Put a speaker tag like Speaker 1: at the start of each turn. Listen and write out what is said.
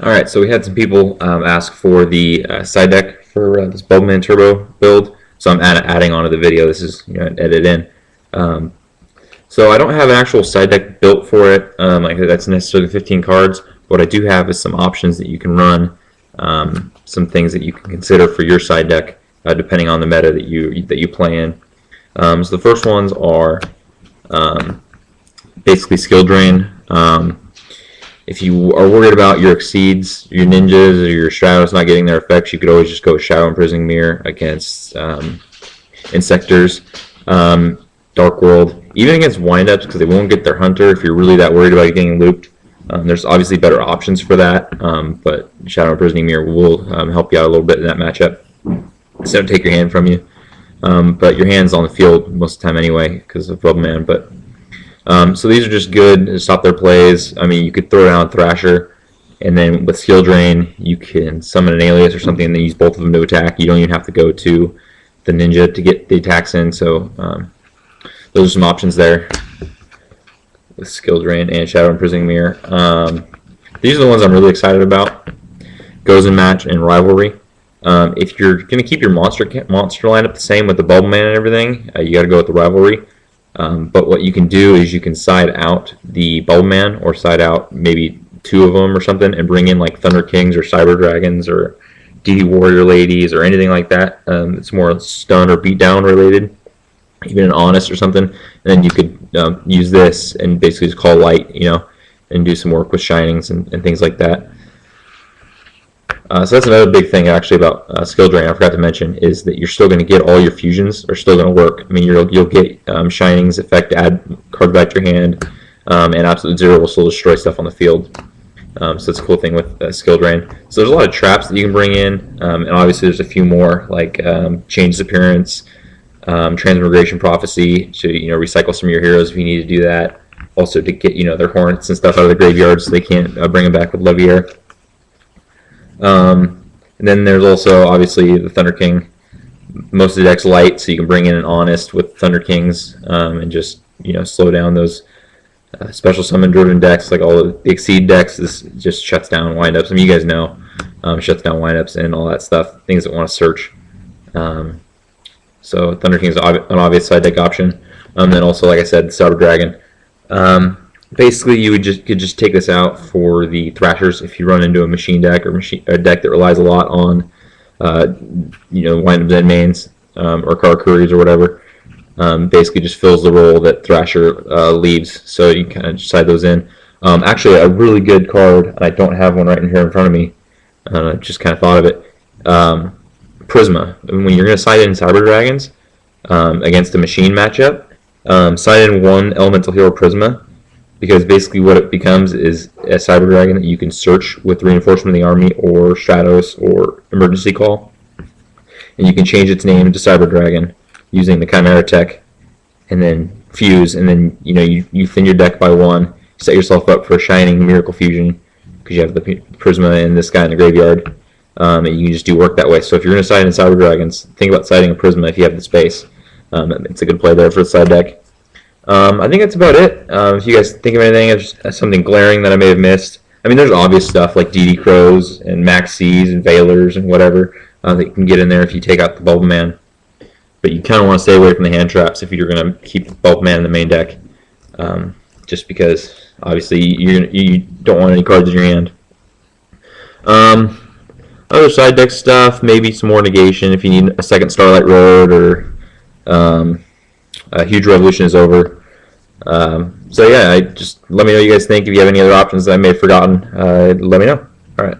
Speaker 1: Alright, so we had some people ask for the side deck for this Bulbman Turbo build, so I'm adding onto the video. This is edited in. So I don't have an actual side deck built for it, like that's necessarily 15 cards. What I do have is some options that you can run, some things that you can consider for your side deck, depending on the meta that you play in. So the first ones are basically skill drain. If you are worried about your exceeds, your ninjas, or your shadows not getting their effects, you could always just go with Shadow Imprisoning Mirror against Insectors, Dark World, even against windups, because they won't get their Hunter if you're really that worried about getting looped. There's obviously better options for that, but Shadow Imprisoning Mirror will help you out a little bit in that matchup. So don't take your hand from you. But your hand's on the field most of the time anyway because of Bulbman. But so these are just good to stop their plays. I mean, you could throw down Thrasher, and then with Skill Drain, you can summon an Alias or something and then use both of them to attack. You don't even have to go to the Ninja to get the attacks in. So those are some options there with Skill Drain and Shadow Imprisoning Mirror. These are the ones I'm really excited about. Goes in Match and Rivalry. If you're going to keep your monster lineup the same with the Bulbman and everything, you got to go with the Rivalry. But what you can do is you can side out the Bulbman or side out maybe two of them or something and bring in like Thunder Kings or Cyber Dragons or DD Warrior Ladies or anything like that. It's more stun or beatdown related, even an Honest or something. And then you could use this and basically just call light, and do some work with Shinings and things like that. So that's another big thing actually about Skill Drain I forgot to mention is that you're still going to get all your fusions are still going to work. I mean, you'll get Shinings effect to add cards back to your hand, and Absolute Zero will still destroy stuff on the field. So that's a cool thing with Skill Drain. So there's a lot of traps that you can bring in, and obviously there's a few more like Change Appearance, Transmigration Prophecy to recycle some of your heroes if you need to do that. Also to get their Hornets and stuff out of the graveyard so they can't bring them back with Leviair. And then there's also obviously the Thunder King. Most of the deck's light, so you can bring in an Honest with Thunder Kings and just slow down those special summon driven decks like all the Exceed decks. This just shuts down windups. I mean, you guys know, shuts down windups and all that stuff. Things that want to search. So Thunder King is an obvious side deck option. Then also, like I said, the Cyber Dragon. Basically, you could just take this out for the Thrashers if you run into a machine deck or a deck that relies a lot on, wind-up dead mains or Karakuris or whatever. Basically, just fills the role that Thrasher leaves. So you kind of just side those in. Actually, a really good card, and I don't have one right in here in front of me. I just kind of thought of it. Prisma. When you're going to side in Cyber Dragons against a machine matchup, side in one Elemental Hero Prisma. Because basically what it becomes is a Cyber Dragon that you can search with Reinforcement of the Army or Shadows or Emergency Call. And you can change its name to Cyber Dragon using the Chimera tech and then fuse. And then you thin your deck by one, set yourself up for a Shining Miracle Fusion because you have the Prisma and this guy in the graveyard. And you can just do work that way. So if you're going to side in Cyber Dragons, think about siding a Prisma if you have the space. It's a good play there for the side deck. I think that's about it. If you guys think of anything, something glaring that I may have missed. I mean, there's obvious stuff like DD Crows and Max C's and Veilers and whatever that you can get in there if you take out the Bulbman. But you kind of want to stay away from the hand traps if you're going to keep the Bulbman in the main deck. Just because, obviously, you don't want any cards in your hand. Other side deck stuff, maybe some more negation if you need a second Starlight Road or a Huge Revolution is over. So yeah, just let me know what you guys think. If you have any other options that I may have forgotten, let me know. All right.